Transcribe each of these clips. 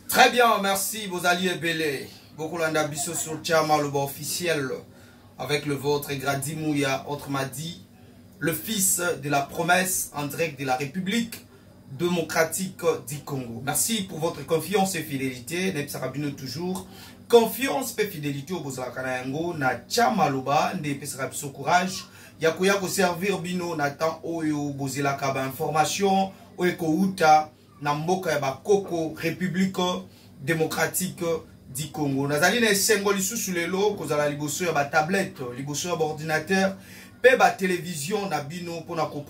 Très bien, merci, vos alliés belés. Beaucoup l'anda biso sur Tchama, le bas officiel, avec le vôtre, Gradi Mouya, autrement dit, le fils de la promesse en direct de la République démocratique du Congo. Merci pour votre confiance et fidélité. Nepsarabino toujours. Confiance et fidélité au Bozalakanayango, na Tchama Loba, ne Pesarabiso courage. Yakoya ko servir bino na temps oyo Bozalaka ba information, oyo uta. Namboka ya bakoko République démocratique du Congo. Nazali na esengo lisusu lelo kozala liboso ya ba tablette, liboso ya ordinateur, pe ba télévision na bino pona ko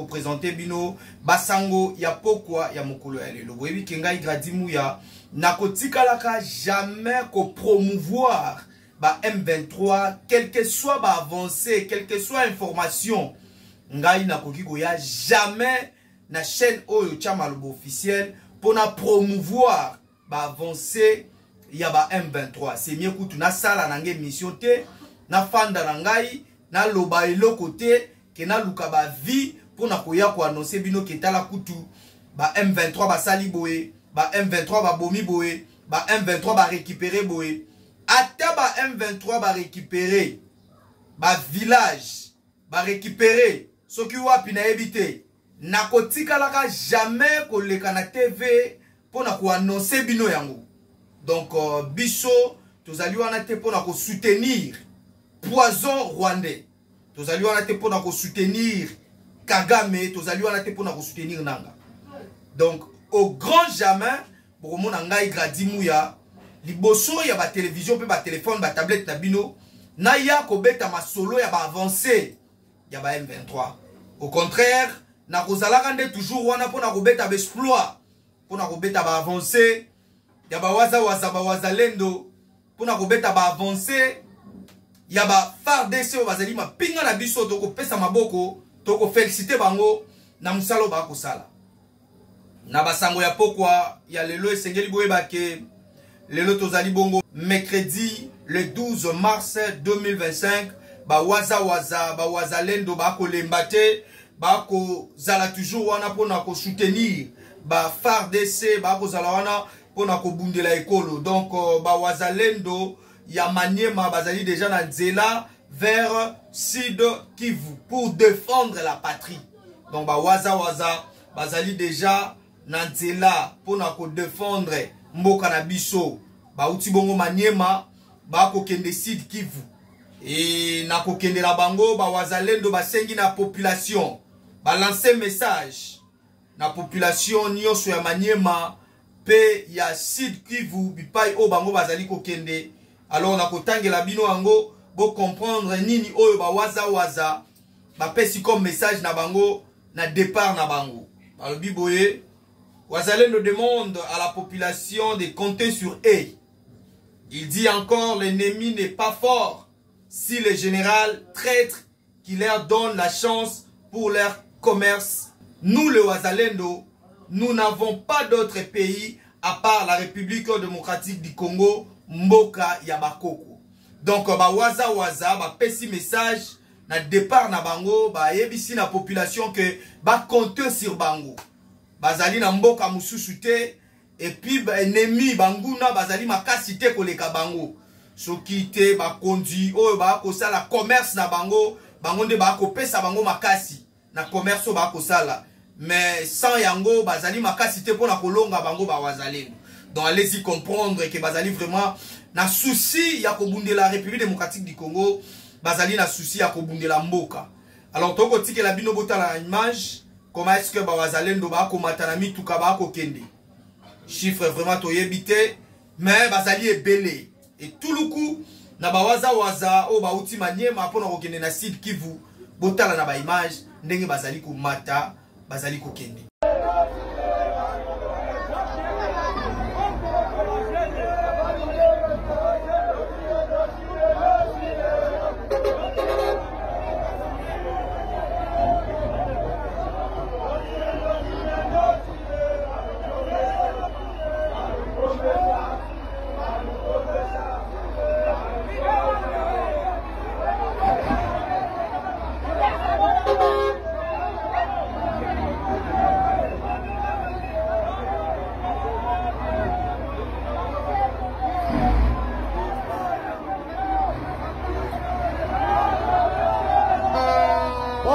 présenter bino basango ya pokwa ya mokolo ya lelo. Boyebi kengai Gradi Mouya na kotikalaka jamais ko promouvoir ba M23, quel que soit ba avancée, quelle que soit information. Ngai na koki koya jamais na chaîne Oyo Tchama Lobo officiel pour na promouvoir ba avancée ya ba M23. C'est mieux que tu na sala nange mission te na fanda nangai na loba eloko te ke na luka ba vie pour na koya ko annoncer bino ke tala kutu ba M23 ba sali boye, ba M23 ba bomi boye, ba M23 ba récupérer boye. Ata ba M23 ba récupérer ba village, ba récupérer ce qui wapi na ebité. Nakotika laka jamais koleka na TV pour na ko annoncer bino yango. Donc biso tozali wana te pour na ko soutenir poison rwandais. Tozali wana te pour na ko soutenir Kagame, tozali wana te pour na ko soutenir nanga. Donc au grand jamais pour mon ngai Gradi Mouya liboso ya ba télévision pe ba téléphone ba tablette na bino na ya ko beta masolo ya ba avancé ya ba M23. Au contraire na kozalaka nde toujours wana pona kobeta exploit pona kobeta ba avancer ya ba wazalendo pona kobeta ba avancer ya ba FARDC bazali mapinga na biso to kopesa maboko to ko féliciter bango na musalo ba kosala na basango ya pokwa ya lelo esengeli boyeba ke lelo tozali bongo mercredi le 12 mars 2025 ba wazalendo ba kolemba te bako zala toujours wana pona ko soutenir ba FARDC bako zala wana pona ko bundela ekolo. Donc ba wazalendo ya Maniema bazali déjà na nzela vers Sud Kivu pour défendre la patrie. Donc ba bazali déjà na nzela pona ko défendre mboka na biso. Ba uti bongo Maniema bako kende Sud Kivu. Et na ko kende la bango ba wazalendo basengi na population balancer message na population nyonso ya Maniema pe ya Sud Kivu bipai o bango bazali kokende. Alors na kotangela bino yango bo comprendre nini oyo ba waza ba pesi comme message na bango na départ na bango. Balobi boye wazalendo demande à la population de compter sur eux. Il dit encore l'ennemi n'est pas fort si le général traître qui leur donne la chance pour leur commerce. Nous les Wazalendo, nous n'avons pas d'autre pays à part la République démocratique du Congo, Mboka Yabakoko. Donc ba waza ba pesi message na départ na bango ba yebisi na population que ba compter sur bango. Bazali na mboka mususu te et puis ba ennemi banguna bazali makasi te koleka bango. Soki te ba conduit oyo ba ko sala commerce na bango, bango nde ba ko pesa bango makasi na commerce ba ko sala. Mais sans yango bazali makasi te pona kolonga bango ba wazalendo. Donc allez-y comprendre que bazali vraiment na souci ya kobunde la République démocratique du Congo, bazali na souci ya kobunde la mboka. Alors toko tike la bino bota la image, comment est-ce que ba wazalendo ba ko matana mituka ba ko kende. Chiffre vraiment toyebite, mais bazali ebele. Et tout le coup na ba waza o ba uti Maniema pona ko kende na Sud Kivu, bota la na ba image ndenge bazali ko mata, bazali ko kende.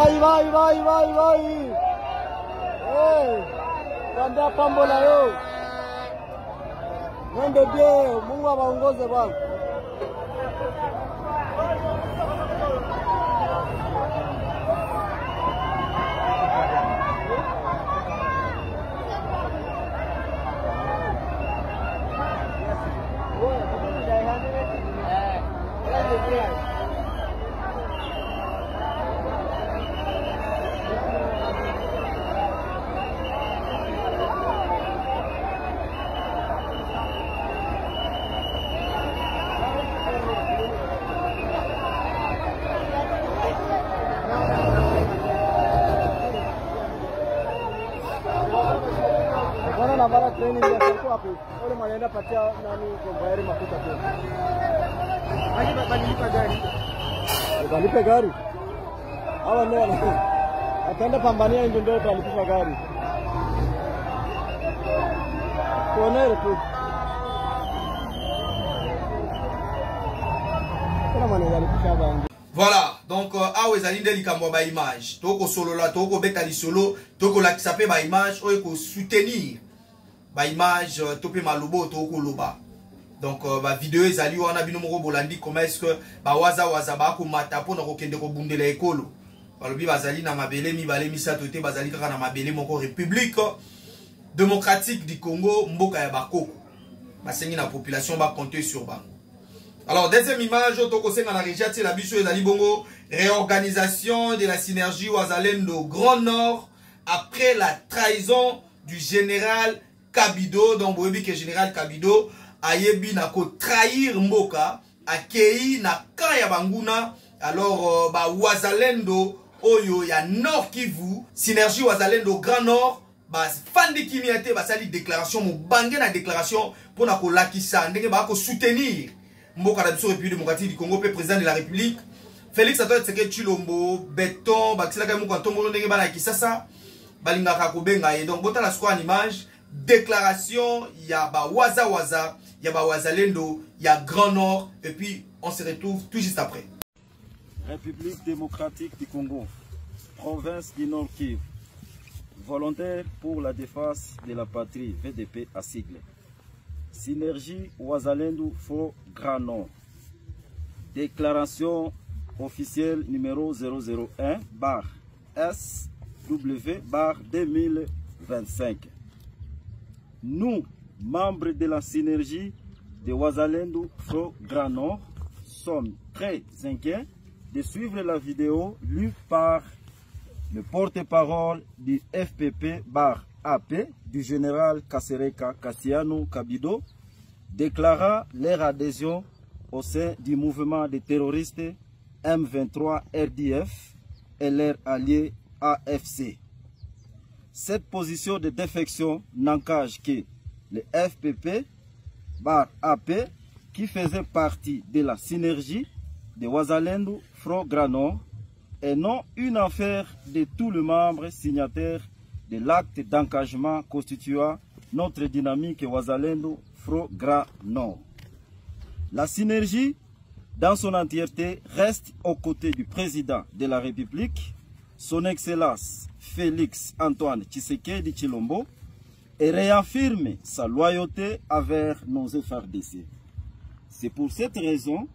vai. Kanda pambo la yo. Mwende bien, Mungu awaongoze bwana. Navara training ya sako hapo. Ole manaenda patia nani kwa bayari mafuta tu. Haji bakalipa gari. Bakalipa gari. Hawa ndio wana. Ataenda pambania ndio atalipa gari. Tuonere tu. Kuna manaenda alipisha bangi. Voilà, donc awa ezali nde likambo ba image. Toko solo la, toko beta li solo, toko la kisape ba image, oyo ko soutenir ba image topé malubo toko loba. Donc ba vidéo ezali wana bino moko bolandi comment est-ce que ba waza ba ko mata po na ko kende ko bundela ekolo. Balobi bazali na mabele mibale misato te bazali kaka na mabele moko République démocratique du Congo mboka ya bakoko. Basengi na population ba compter sur bango. Alors, deuxième image, la réorganisation de la synergie Wazalendo Grand Nord après la trahison du général Kabido. Donc, vous voyez que le général Kabido a yebi na ko trahir Mboka, a kei na kaya banguna. Alors, Wazalendo, oyo ya Nord Kivu, synergie Wazalendo Grand Nord, fandi kimiate, sali déclaration, mo bangé na déclaration pour na ko lakisa, ndenge ba ko soutenir. Mboka Dabiso République démocratique du Congo, président de la République. Félix Antoine Tshisekedi Tshilombo, Béton, Bakisaka Mouko Ntombolo ndenge bana Kisasa, balinga kakobenga et donc bota la squad en image, déclaration ya ba waza, ya ba Wazalendo, ya Grand Nord et puis on se retrouve tout juste après. République démocratique du Congo, province du Nord Kivu, volontaire pour la défense de la patrie, VDP à sigle. Synergie Wazalendo Fro Grand Nord. Déclaration officielle numéro 001 bar SW bar 2025. Nous, membres de la synergie de Wazalendo Fro Grand Nord, sommes très inquiets de suivre la vidéo lue par le porte-parole du FPP bar AP du général Kasereka Kassiano Kabido déclara leur adhésion au sein du mouvement des terroristes M23 RDF et leur allié AFC. Cette position de défection n'engage que le FPP bar AP qui faisait partie de la synergie de Wazalendo Front Grand Nord et non une affaire de tous les membres signataires de l'acte d'engagement constituant notre dynamique Wazalendo Front Grand Nord. La synergie, dans son entièreté, reste aux côtés du président de la République, son Excellence Félix Antoine Tshisekedi Tshilombo, et réaffirme sa loyauté envers nos FARDC. C'est pour cette raison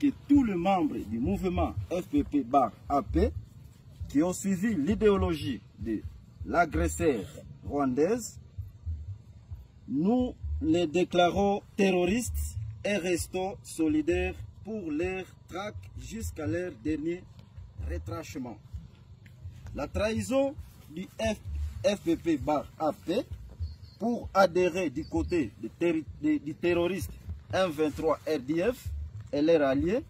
que tous les membres du mouvement FPP-AP qui ont suivi l'idéologie de l'agresseur rwandaise, nous les déclarons terroristes et restons solidaires pour leur traque jusqu'à leur dernier retranchement. La trahison du FPP-AP pour adhérer du côté du terroriste M23 RDF et leurs alliés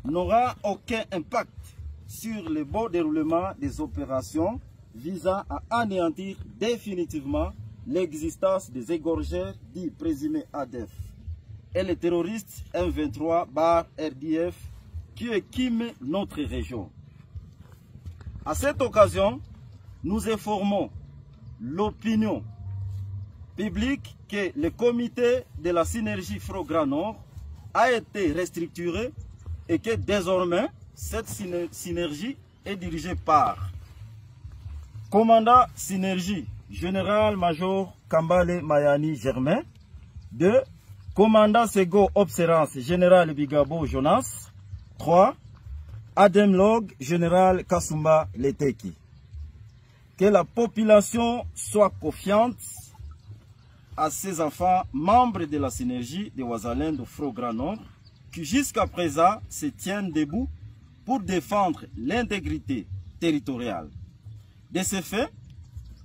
n'aura aucun impact sur le bon déroulement des opérations visant à anéantir définitivement l'existence des égorgeurs dits présumés ADF et les terroristes M23 RDF qui équiment notre région. À cette occasion, nous informons l'opinion publique que le comité de la synergie Front Grand Nord a été restructuré et que désormais cette synergie est dirigé par Commandant Synergie, Général-Major Kambale Mayani Germain. 2. Commandant Sego Observance, Général Bigabo Jonas. 3. Ademlog, Général Kasumba Leteki. Que la population soit confiante à ses enfants, membres de la synergie de Ouazalène de Fro Grand Nombre, qui jusqu'à présent se tiennent debout pour défendre l'intégrité territoriale. De ce fait,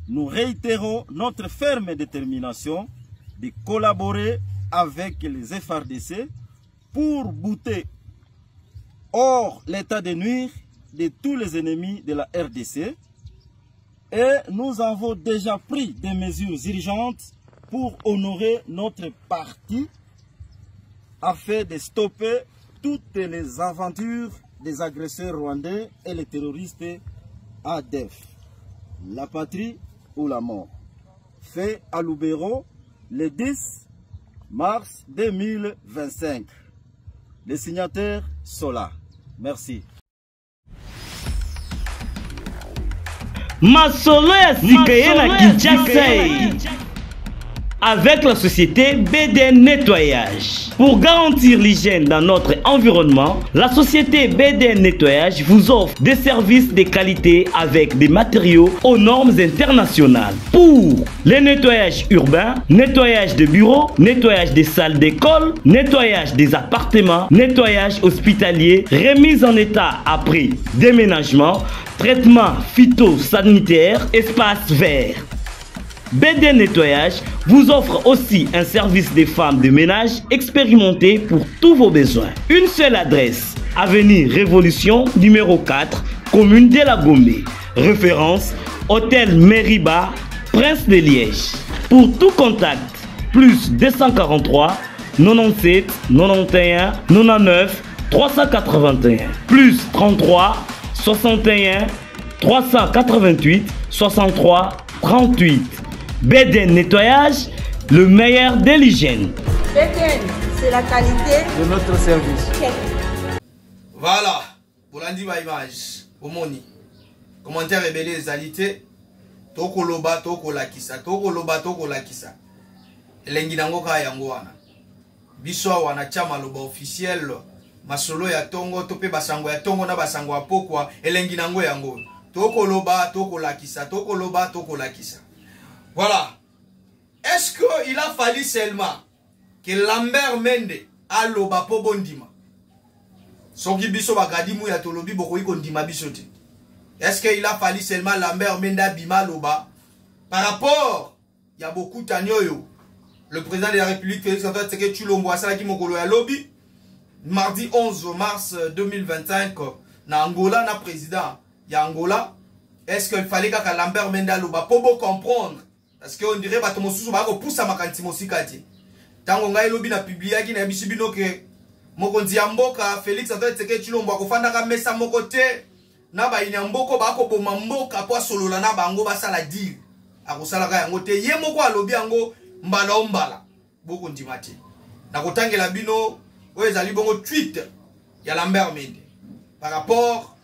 nous réitérons notre ferme détermination de collaborer avec les FRDC pour bouter hors l'état de nuire de tous les ennemis de la RDC. Et nous avons déjà pris des mesures urgentes pour honorer notre parti afin de stopper toutes les aventures des agresseurs rwandais et les terroristes ADF. La patrie ou la mort. Fait à Lubero le 10 mars 2025. Les signataires sont là. Merci. Masolo ya sikaye na Kinshasa avec la société BDN Nettoyage. Pour garantir l'hygiène dans notre environnement, la société BDN Nettoyage vous offre des services de qualité avec des matériaux aux normes internationales. Pour les nettoyages urbains, nettoyage de bureaux, nettoyage des salles d'école, nettoyage des appartements, nettoyage hospitalier, remise en état après déménagement, traitement phytosanitaire, espace vert. BDN Nettoyage vous offre aussi un service des femmes de ménage expérimenté pour tous vos besoins. Une seule adresse, avenue Révolution, numéro 4, commune de la Gombe. Référence, Hôtel Meriba, Prince de Liège. Pour tout contact, plus 243 97 91 99 381, plus 33 61 388 63 38. BDN Nettoyage, le meilleur de l'hygiène. BDN, c'est la qualité de notre service. Voilà, pour l'andi ma image, au moni. Commentaire rebelle les alités. Toko loba, toko lakisa, toko loba, toko lakisa. Elengi nango ka yango wana. Biswa wana chama loba officiel. Masolo ya tongo, tope basango ya tongo na basango ya pokwa. Elengi nango yango. Toko loba, toko lakisa, toko loba, toko lakisa. Voilà. Est-ce qu'il a fallu seulement que Lambert Mende a loba po bondima? Soki biso bagadi mu ya tolobi boko iko ndima biso te. Est-ce qu'il a fallu seulement Lambert Mende bima loba par rapport ya beaucoup tanyoyo? Le président de la République Félix Antoine Tshisekedi Tshilombo asala ki mokolo ya lobi mardi 11 mars 2025 na Angola na président ya Angola. Est-ce qu'il fallait que Lambert Mende loba po bo comprendre? Parce qu'on dirait que Mosusu va repousser à ma kantimosika. Tango ngai lobi na publia ki na bisibino ke mokonzi ya mboka Félix Antoine Tshisekedi Tshilombo akofanda ka mesa moko te na ba inyamboko ba ko boma mboka po solola na bango basala deal akosala ka yango te ye moko alobi yango mbala ombala boko ndimati na kotangela bino oyo ezali bongo tweet ya Lambert Mende par rapport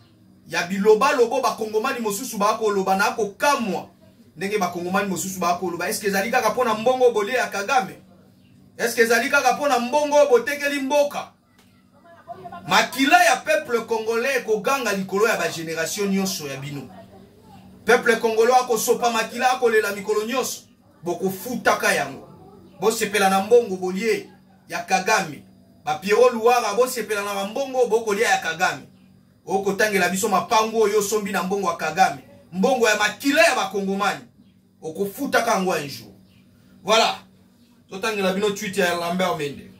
ya biloba lobo ba kongomani mosusu ba ko loba na ko kamwa ndenge ba kongomani mosusu ba ko loba. Est-ce que ezali kaka pona mbongo bolé ya Kagame? Est-ce que ezali kaka pona mbongo botekeli mboka? Makila ya peuple congolais ko ganga likolo ya ba génération nyonso ya bino. Peuple congolais ako sopa makila ako lela mikolo nyonso boko futaka yango. Bo sepela na mbongo bolie ya Kagame. Ba Pierrot Luara bo sepela na mbongo boko lia ya Kagame. Oko tangela biso mapango yo sombi na mbongo wa Kagame. Mbongo ya makila ya bakongomani. Oko futaka yango un jour. Voilà. Totangela bino tweet ya Lambert Mende.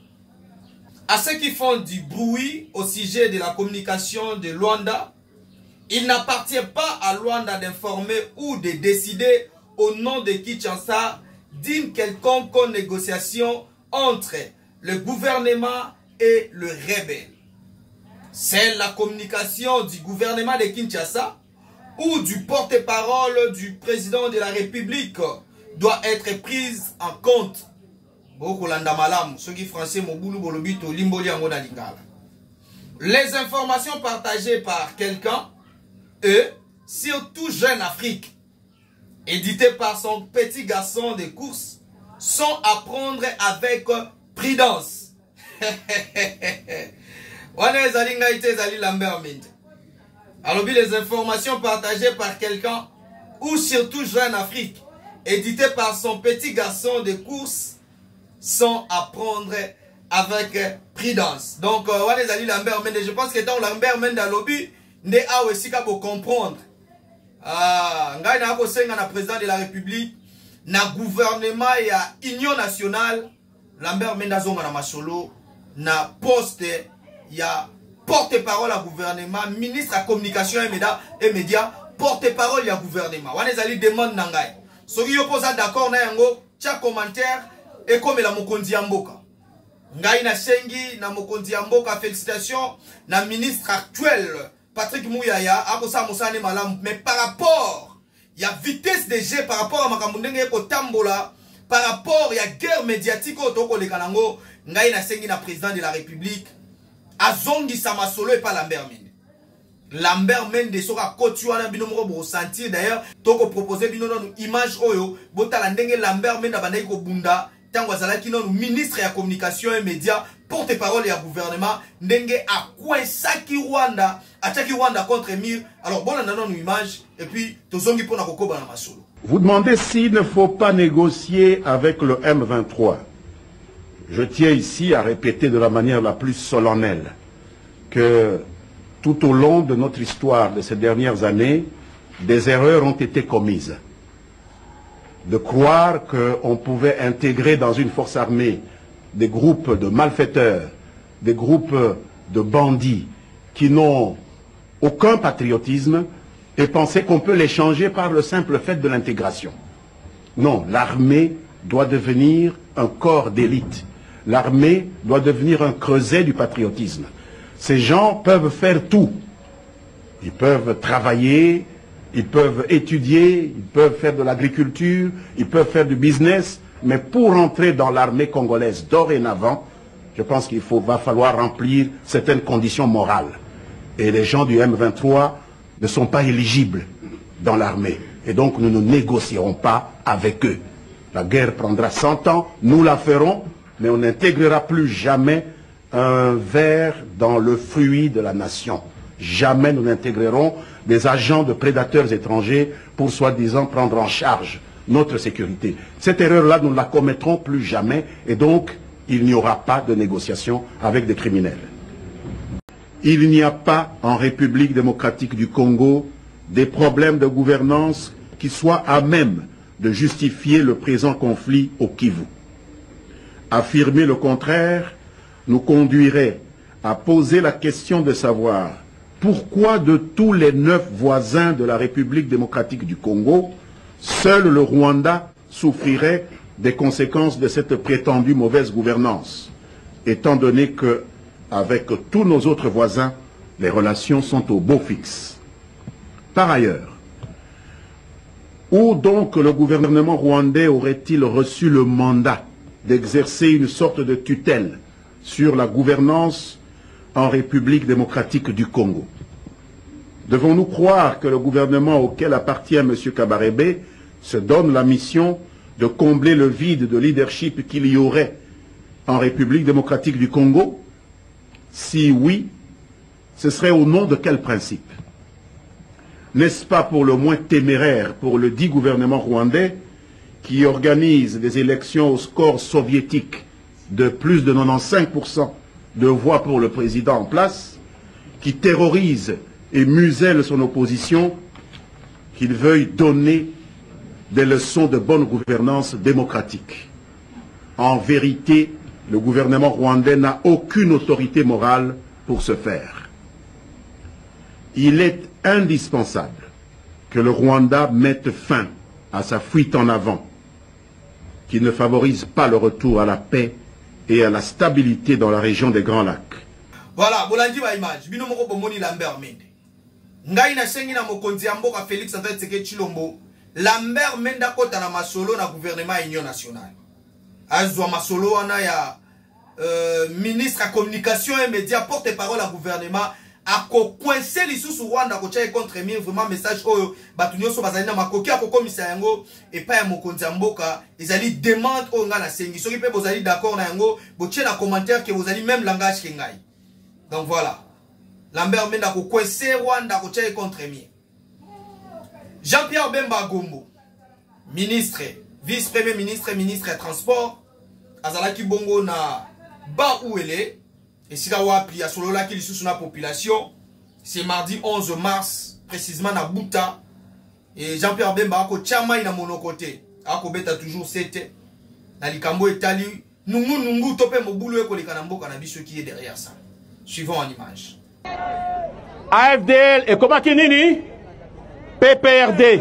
À ceux qui font du bruit au sujet de la communication de Luanda, il n'appartient pas à Luanda d'informer ou de décider au nom de Kinshasa d'une quelconque négociation entre le gouvernement et le rebelle. C'est la communication du gouvernement de Kinshasa ou du porte-parole du président de la République doit être prise en compte. Les informations partagées par quelqu'un et surtout Jeune Afrique, édité par son petit garçon de course, sont à prendre avec prudence. Alors, les informations partagées par quelqu'un ou surtout Jeune Afrique, édité par son petit garçon de course, sont à prendre avec prudence. Donc, je pense que dans Lambert Mende à lobby, ne a aussi qu'à comprendre. Ngai na ko senga na président de la République, na gouvernement ya Union nationale, Lambert Mende zonga na masolo, na poste ya porte-parole à gouvernement, ministre à communication et médias, porte-parole à gouvernement. Wanezali demande nangai. Soki yo posa d'accord na yango, tia commentaire et comme la mokonzi amboka. Ngai na sengi na mokonzi amboka, félicitations na ministre actuel Patrick Mouyaya, akosa mosane malam, mais par rapport il y a vitesse de jeu par rapport à makamundenge ko tambola, par rapport il y a guerre médiatique otoko le kanango, ngai na sengi na président de la République azongi sama solo et pas Lambert Mende. Lambert Mende sera kotuana bino moko bo sentir d'ailleurs toko proposer bino non image oyo botala ndenge Lambert Mende bandai ko bunda tango azalaki non ministre ya communication et médias porte-parole ya gouvernement ndenge a kwensaki Rwanda ataki Rwanda contre mur. Alors bon non image et puis tozongi pona kokoba na masolo. Vous demandez s'il ne faut pas négocier avec le M23. Je tiens ici à répéter de la manière la plus solennelle que tout au long de notre histoire de ces dernières années, des erreurs ont été commises. De croire qu'on pouvait intégrer dans une force armée des groupes de malfaiteurs, des groupes de bandits qui n'ont aucun patriotisme et penser qu'on peut les changer par le simple fait de l'intégration. Non, l'armée doit devenir un corps d'élite. L'armée doit devenir un creuset du patriotisme. Ces gens peuvent faire tout. Ils peuvent travailler, ils peuvent étudier, ils peuvent faire de l'agriculture, ils peuvent faire du business, mais pour entrer dans l'armée congolaise dorénavant, je pense qu'il va falloir remplir certaines conditions morales. Et les gens du M23 ne sont pas éligibles dans l'armée. Et donc nous ne négocierons pas avec eux. La guerre prendra 100 ans, nous la ferons, mais on n'intégrera plus jamais un ver dans le fruit de la nation. Jamais nous n'intégrerons des agents de prédateurs étrangers pour soi-disant prendre en charge notre sécurité. Cette erreur-là, nous ne la commettrons plus jamais et donc il n'y aura pas de négociation avec des criminels. Il n'y a pas en République démocratique du Congo des problèmes de gouvernance qui soient à même de justifier le présent conflit au Kivu. Affirmer le contraire nous conduirait à poser la question de savoir pourquoi de tous les 9 voisins de la République démocratique du Congo, seul le Rwanda souffrirait des conséquences de cette prétendue mauvaise gouvernance, étant donné que, avec tous nos autres voisins, les relations sont au beau fixe. Par ailleurs, où donc le gouvernement rwandais aurait-il reçu le mandat d'exercer une sorte de tutelle sur la gouvernance en République démocratique du Congo? Devons-nous croire que le gouvernement auquel appartient M. Kabarebe se donne la mission de combler le vide de leadership qu'il y aurait en République démocratique du Congo? Si oui, ce serait au nom de quel principe? N'est-ce pas pour le moins téméraire pour le dit gouvernement rwandais qui organise des élections au score soviétique de plus de 95% de voix pour le président en place, qui terrorise et muselle son opposition, qu'il veuille donner des leçons de bonne gouvernance démocratique. En vérité, le gouvernement rwandais n'a aucune autorité morale pour ce faire. Il est indispensable que le Rwanda mette fin à sa fuite en avant, qui ne favorise pas le retour à la paix et à la stabilité dans la région des Grands Lacs. Voilà, bolandi ba image, bino moko bomoni Lambert Mende. Ngai na sengi na mokonzi ya mboka Félix Antoine Tshisekedi Tshilombo, Lambert Mende akota na masolo na gouvernement ya Union nationale. Azwa masolo wana ya ministre à communication et médias porte-parole à gouvernement, ako coincer lisusu Rwanda ko tchai contre mire vraiment message oyo batu nyonso bazali na makoki akokomisa yango epa ya mokonzi ya mboka ezali demande oyo nga na sengi soki pe bozali d'accord na yango botie na commentaire que bozali même langage ke ngai. Donc voilà, Lambert Mende ko coincer Rwanda ko tchai contre mire. Jean-Pierre Bemba Gombo, ministre, vice-premier ministre, ministre des Transports, azalaki bongo na ba ouele, et si la wapi a solo la ki sous la population, c'est mardi 11 mars, précisément na Bouta, et Jean-Pierre Bemba ako chama ina monokote, ako beta toujours sete, na likambo etali, nungu tope mobulu eko likanamboka na biso qui est derrière ça. Suivons en image. AFDL et comment kinini? PPRD.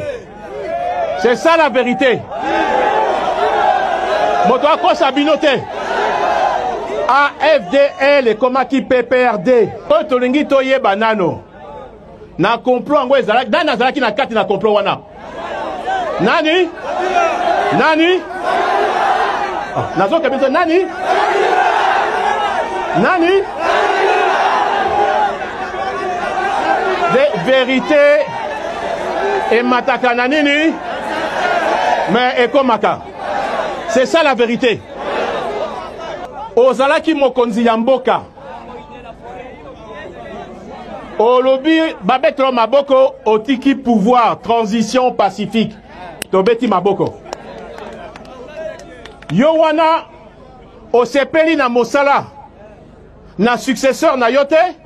C'est ça la vérité. Motoako Sabinote. AFDL et comment qui PPRD. Otolingi toye banano. Na complot ango ezalaki. Dani azalaki na kati na complot wana. Nani? Nani? Nazo kabito nani? Nani? De vérité. Et matakana nini? Mais ekomaka. C'est ça la vérité. Ozalaki mokonzi ya mboka. Olobi babetro maboko otiki pouvoir transition pacifique. Tobeti maboko. Yo wana osepeli na mosala na successeur na yote.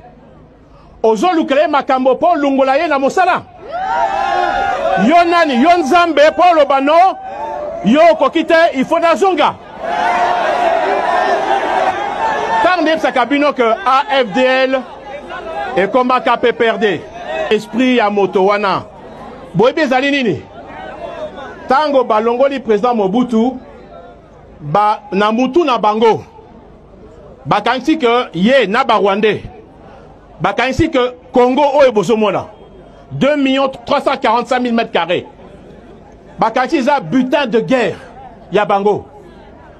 Ozolukele makambo po lungola ye na mosala. Yo nani, yo nzambe Paul Obano, yo kokite, il faut nazonga. Tandem sakabino que AFDL et combat KPPRD. Esprit ya moto wana. Boyebe zali nini? Tango balongoli président Mobutu, ba na mutu na bango. Bakansi que ye na ba Rwandais. Bakansi que Congo oyo bozomona. 2 345 000 mètres carrés. Bakati za butin de guerre. Yabango.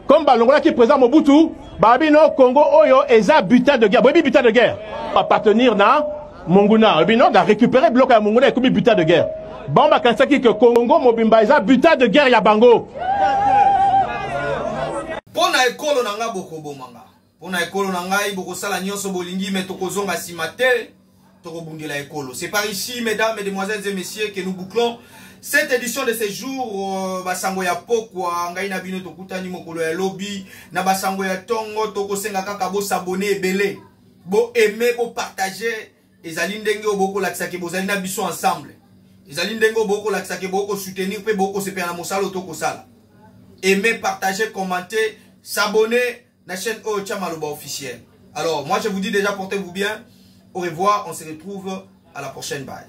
Comme Balongola qui présente Mobutu, Babino Congo Oyo eza butin de guerre. Bobi butin de guerre. Appartenir na Monguna. Babino da récupérer bloc à Monguna et comme butin de guerre. Bon Bakati que Congo Mobimba eza butin de guerre Yabango. Pona ekolo nanga boko bomanga. Pona ekolo nanga iboko sala nyonso bolingi metokozonga simate. C'est par ici, mesdames, mesdemoiselles et messieurs, que nous bouclons cette édition de ce jour. Basango ya pokwa, ngai na bino tokutani mokolo ya lobby, na basango ya tongo toko senga kaka bo s'abonner ebele, bo aimer, bo partager. Ezali ndenge oboko lakisa ke bozali na biso ensemble. Ezali ndenge oboko lakisa ke boko soutenir pe boko se pena mosala toko sala. Aimer, partager, commenter, s'abonner na chaîne Ocha Maloba officielle. Alors, moi je vous dis déjà portez-vous bien. Au revoir, on se retrouve à la prochaine. Bye.